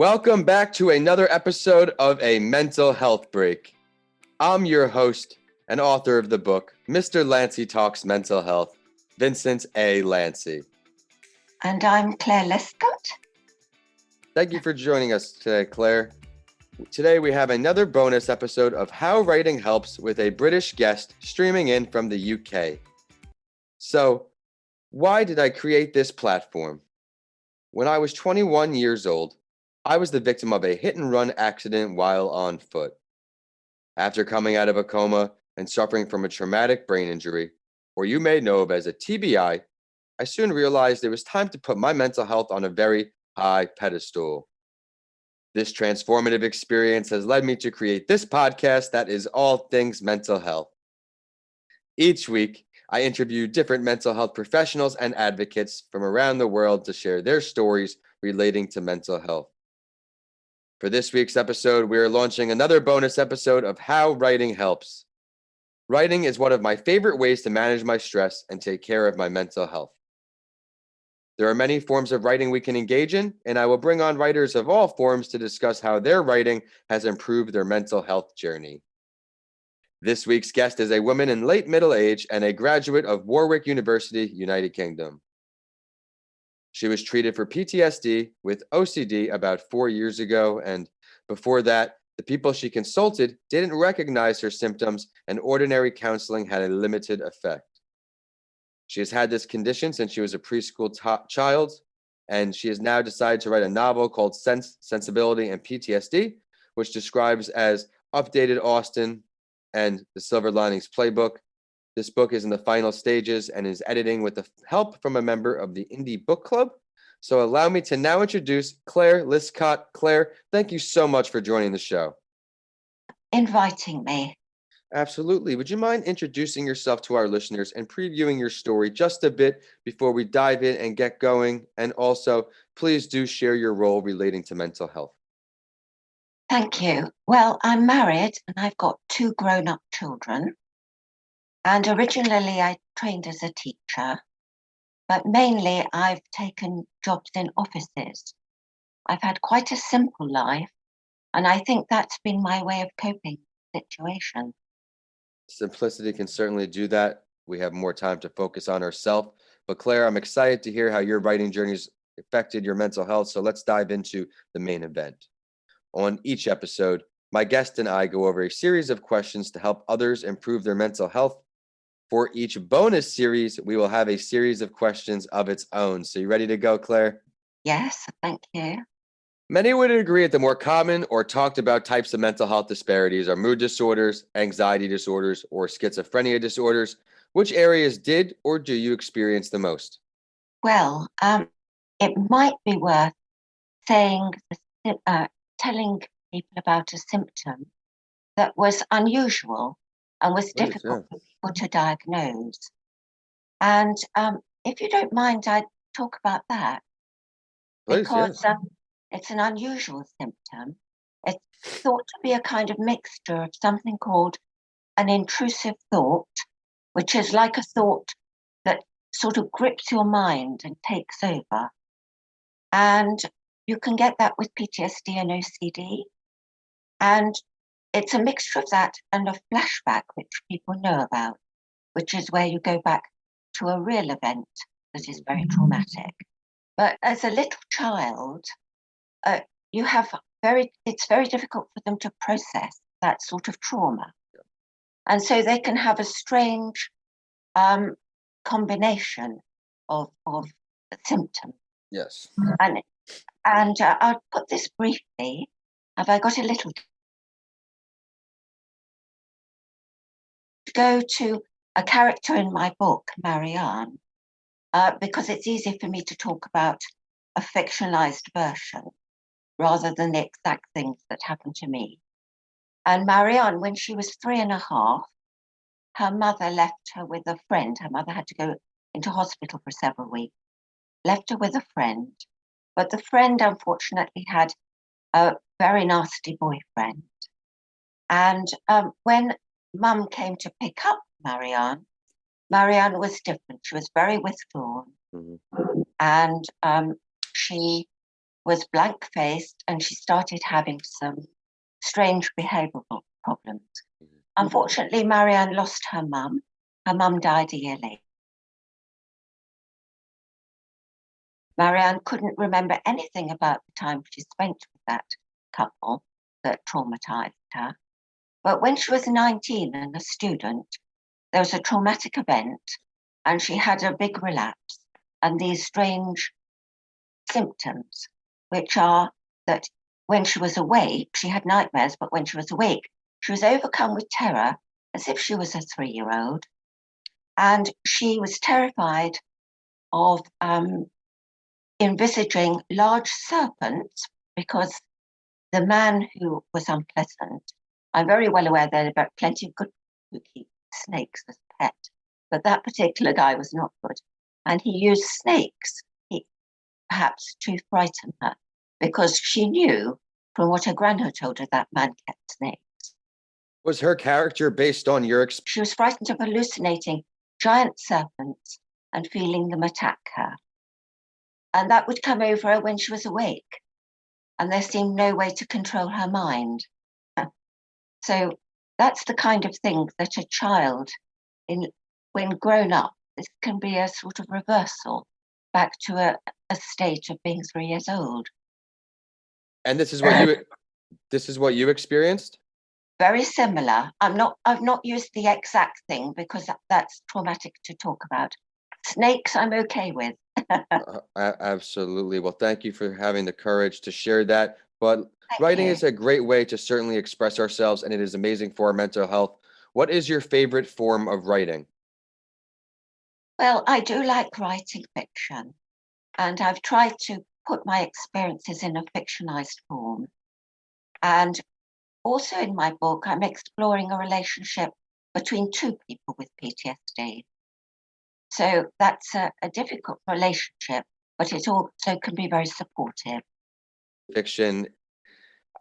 Welcome back to another episode of A Mental Health Break. I'm your host and author of the book, Mr. Lanci Talks Mental Health, Vincent A. Lanci. And I'm Clare Liscott. Thank you for joining us today, Claire. Today we have another bonus episode of How Writing Helps with a British guest streaming in from the UK. So, why did I create this platform? When I was 21 years old, I was the victim of a hit-and-run accident while on foot. After coming out of a coma and suffering from a traumatic brain injury, or you may know of as a TBI, I soon realized it was time to put my mental health on a very high pedestal. This transformative experience has led me to create this podcast that is all things mental health. Each week, I interview different mental health professionals and advocates from around the world to share their stories relating to mental health. For this week's episode, we are launching another bonus episode of How Writing Helps. Writing is one of my favorite ways to manage my stress and take care of my mental health. There are many forms of writing we can engage in, and I will bring on writers of all forms to discuss how their writing has improved their mental health journey. This week's guest is a woman in late middle age and a graduate of Warwick University, United Kingdom. She was treated for PTSD with OCD about 4 years ago, and before that, the people she consulted didn't recognize her symptoms, and ordinary counseling had a limited effect. She has had this condition since she was a preschool child, and she has now decided to write a novel called Sensibility and PTSD, which describes as updated Austen and the Silver Linings Playbook. This book is in the final stages and is editing with the help from a member of the Indie Book Club. So allow me to now introduce Clare Liscott. Claire, thank you so much for joining the show. Inviting me. Absolutely. Would you mind introducing yourself to our listeners and previewing your story just a bit before we dive in and get going? And also, please do share your role relating to mental health. Thank you. Well, I'm married and I've got 2 grown-up children. And originally I trained as a teacher, but mainly I've taken jobs in offices. I've had quite a simple life, and I think that's been my way of coping with the situation. Simplicity can certainly do that. We have more time to focus on ourselves. But Claire, I'm excited to hear how your writing journey's affected your mental health. So let's dive into the main event. On each episode, my guest and I go over a series of questions to help others improve their mental health. For each bonus series, we will have a series of questions of its own. So you ready to go, Claire? Yes, thank you. Many would agree that the more common or talked about types of mental health disparities are mood disorders, anxiety disorders, or schizophrenia disorders. Which areas did or do you experience the most? Well, it might be worth saying, telling people about a symptom that was unusual and was difficult for people to diagnose. And if you don't mind, I'd talk about that. Please, because yes. It's an unusual symptom. It's thought to be a kind of mixture of something called an intrusive thought, which is like a thought that sort of grips your mind and takes over. And you can get that with PTSD and OCD. And it's a mixture of that and a flashback, which people know about, which is where you go back to a real event that is very traumatic. But as a little child, it's very difficult for them to process that sort of trauma. And so they can have a strange combination of symptoms. Yes. And I'll put this briefly. Have I got a little to go to a character in my book, Marianne, because it's easy for me to talk about a fictionalized version rather than the exact things that happened to me. And Marianne, when she was 3.5, her mother left her with a friend. Her mother had to go into hospital for several weeks, left her with a friend. But the friend, unfortunately, had a very nasty boyfriend. And when Mum came to pick up Marianne was different. She was very withdrawn. Mm-hmm. And she was blank-faced and she started having some strange behavioural problems. Unfortunately, Marianne lost her mum. Her mum died a year later. Marianne couldn't remember anything about the time she spent with that couple that traumatised her. But when she was 19 and a student, there was a traumatic event and she had a big relapse and these strange symptoms, which are that when she was awake, she had nightmares, but when she was awake, she was overcome with terror as if she was a 3-year-old. And she was terrified of envisaging large serpents because the man who was unpleasant, I'm very well aware there are plenty of good people who keep snakes as a pet, but that particular guy was not good. And he used snakes, perhaps to frighten her, because she knew from what her grandmother told her that man kept snakes. Was her character based on your experience? She was frightened of hallucinating giant serpents and feeling them attack her. And that would come over her when she was awake. And there seemed no way to control her mind. So that's the kind of thing that a child, when grown up, this can be a sort of reversal back to a state of being 3 years old. And this is what you experienced? Very similar. I've not used the exact thing because that's traumatic to talk about. Snakes, I'm okay with. Absolutely. Well, thank you for having the courage to share that. But writing is a great way to certainly express ourselves, and it is amazing for our mental health. What is your favorite form of writing? Well, I do like writing fiction, and I've tried to put my experiences in a fictionalized form. And also in my book, I'm exploring a relationship between two people with PTSD. So that's a difficult relationship, but it also can be very supportive. Fiction.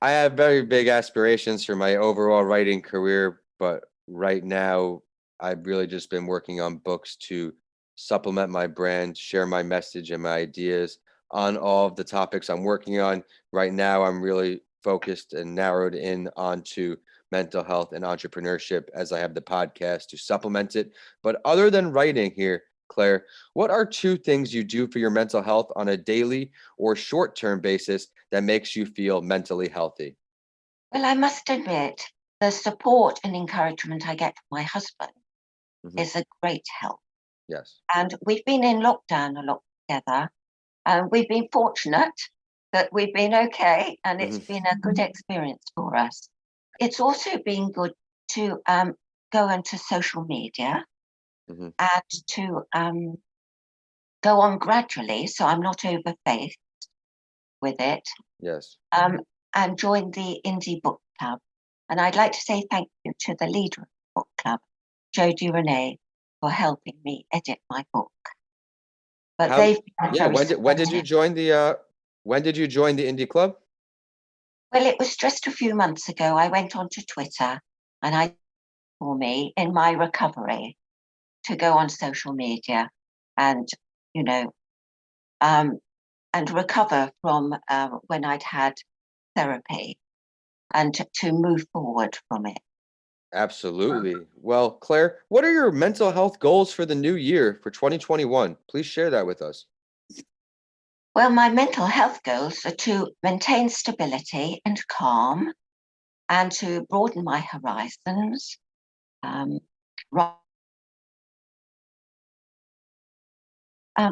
I have very big aspirations for my overall writing career, but right now I've really just been working on books to supplement my brand, share my message and my ideas on all of the topics I'm working on. Right now, I'm really focused and narrowed in onto mental health and entrepreneurship as I have the podcast to supplement it. But other than writing here, Claire, what are 2 things you do for your mental health on a daily or short-term basis that makes you feel mentally healthy? Well, I must admit, the support and encouragement I get from my husband is a great help. Yes. And we've been in lockdown a lot together. And we've been fortunate that we've been okay, and it's been a good experience for us. It's also been good to go into social media and to go on gradually, so I'm not overfaced with it. Yes. And join the Indie Book Club. And I'd like to say thank you to the leader of the book club, Jodie Renee, for helping me edit my book. But they've been when did you join the Indie Club? Well, it was just a few months ago. I went onto Twitter and for me in my recovery to go on social media and, and recover from when I'd had therapy and to move forward from it. Absolutely. Well, Claire, what are your mental health goals for the new year for 2021? Please share that with us. Well, my mental health goals are to maintain stability and calm and to broaden my horizons.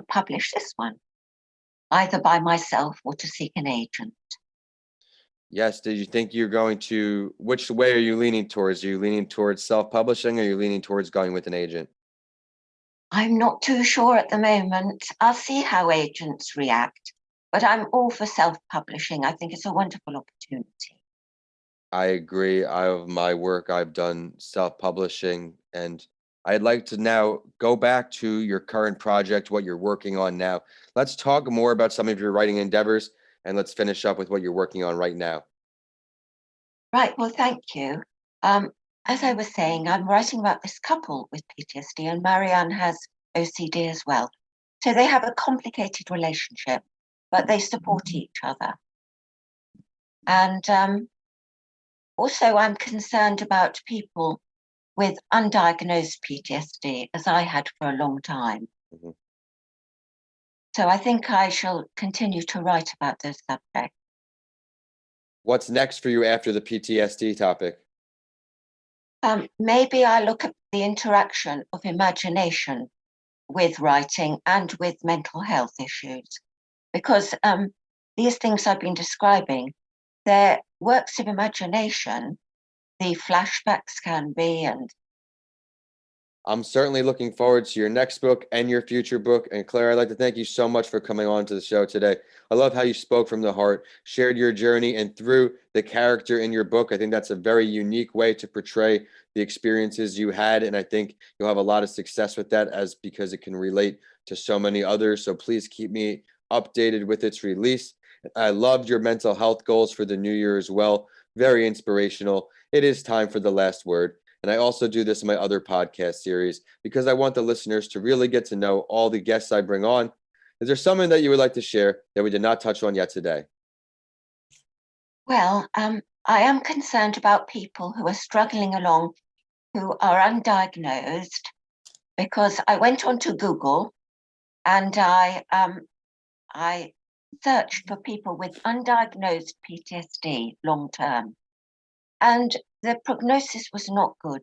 Publish this one, either by myself or to seek an agent. Yes. Did you think you're going to, which way are you leaning towards? Are you leaning towards self-publishing or are you leaning towards going with an agent? I'm not too sure at the moment. I'll see how agents react, but I'm all for self-publishing. I think it's a wonderful opportunity. I agree. Of my work, I've done self-publishing, and I'd like to now go back to your current project, what you're working on now. Let's talk more about some of your writing endeavors, and let's finish up with what you're working on right now. Right. Well, thank you. As I was saying, I'm writing about this couple with PTSD, and Marianne has OCD as well. So they have a complicated relationship. but they support each other. And also, I'm concerned about people with undiagnosed PTSD, as I had for a long time. Mm-hmm. So I think I shall continue to write about those subjects. What's next for you after the PTSD topic? Maybe I look at the interaction of imagination with writing and with mental health issues, because these things I've been describing, they're works of imagination, the flashbacks can be. And I'm certainly looking forward to your next book and your future book. And Claire, I'd like to thank you so much for coming on to the show today. I love how you spoke from the heart, shared your journey, and through the character in your book. I think that's a very unique way to portray the experiences you had. And I think you'll have a lot of success with that because it can relate to so many others. So please keep me updated with its release. I loved your mental health goals for the new year as well. Very inspirational. It is time for the last word. And I also do this in my other podcast series because I want the listeners to really get to know all the guests I bring on. Is there something that you would like to share that we did not touch on yet today? Well, I am concerned about people who are struggling along, who are undiagnosed, because I went onto Google and I searched for people with undiagnosed PTSD long term, and the prognosis was not good.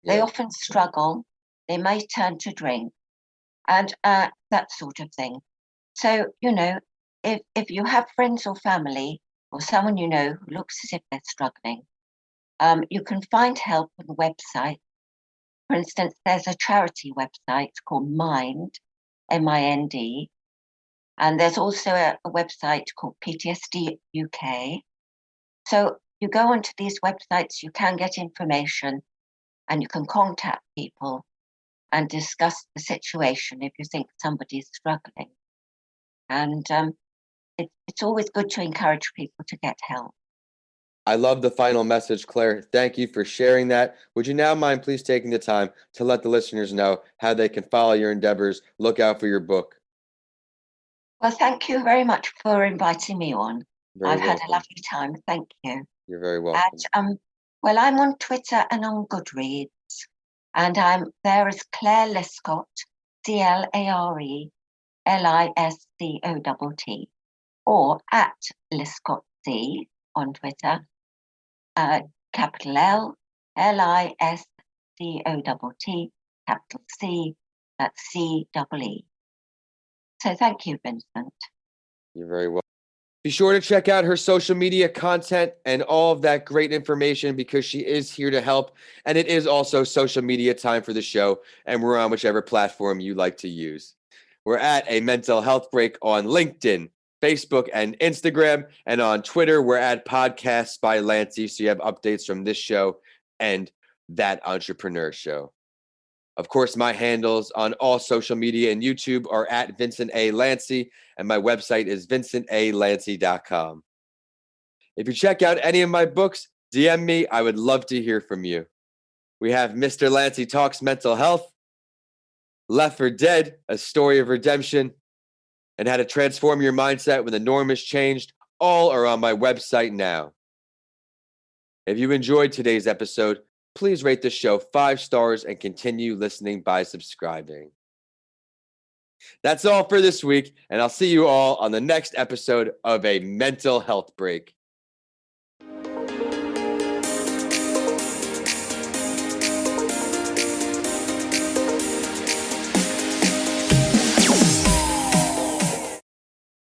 They often struggle, they may turn to drink, and that sort of thing. So, if you have friends or family or someone you know who looks as if they're struggling, you can find help on the website. For instance, there's a charity website called Mind, MIND, and there's also a website called PTSD UK. So you go onto these websites, you can get information, and you can contact people and discuss the situation if you think somebody is struggling. And it's always good to encourage people to get help. I love the final message, Claire. Thank you for sharing that. Would you now mind please taking the time to let the listeners know how they can follow your endeavors, look out for your book? Well, thank you very much for inviting me on. I've had a lovely time. Thank you. You're very welcome. And, well, I'm on Twitter and on Goodreads, and I'm there as Clare Liscott, CLARE LISCOTT, or at Liscott C on Twitter, capital L LISCOTT, capital C, that's CEE. So thank you, Vincent. You're very welcome. Be sure to check out her social media content and all of that great information because she is here to help. And it is also social media time for the show, and we're on whichever platform you like to use. We're at A Mental Health Break on LinkedIn, Facebook, and Instagram. And on Twitter, we're at Podcasts by Lanci. So you have updates from this show and that entrepreneur show. Of course, my handles on all social media and YouTube are at Vincent A. Lanci, and my website is vincentalanci.com. If you check out any of my books, DM me. I would love to hear from you. We have Mr. Lanci Talks Mental Health, Left for Dead, A Story of Redemption, and How to Transform Your Mindset When the Norm is Changed. All are on my website now. If you enjoyed today's episode, please rate the show 5 stars and continue listening by subscribing. That's all for this week, and I'll see you all on the next episode of A Mental Health Break.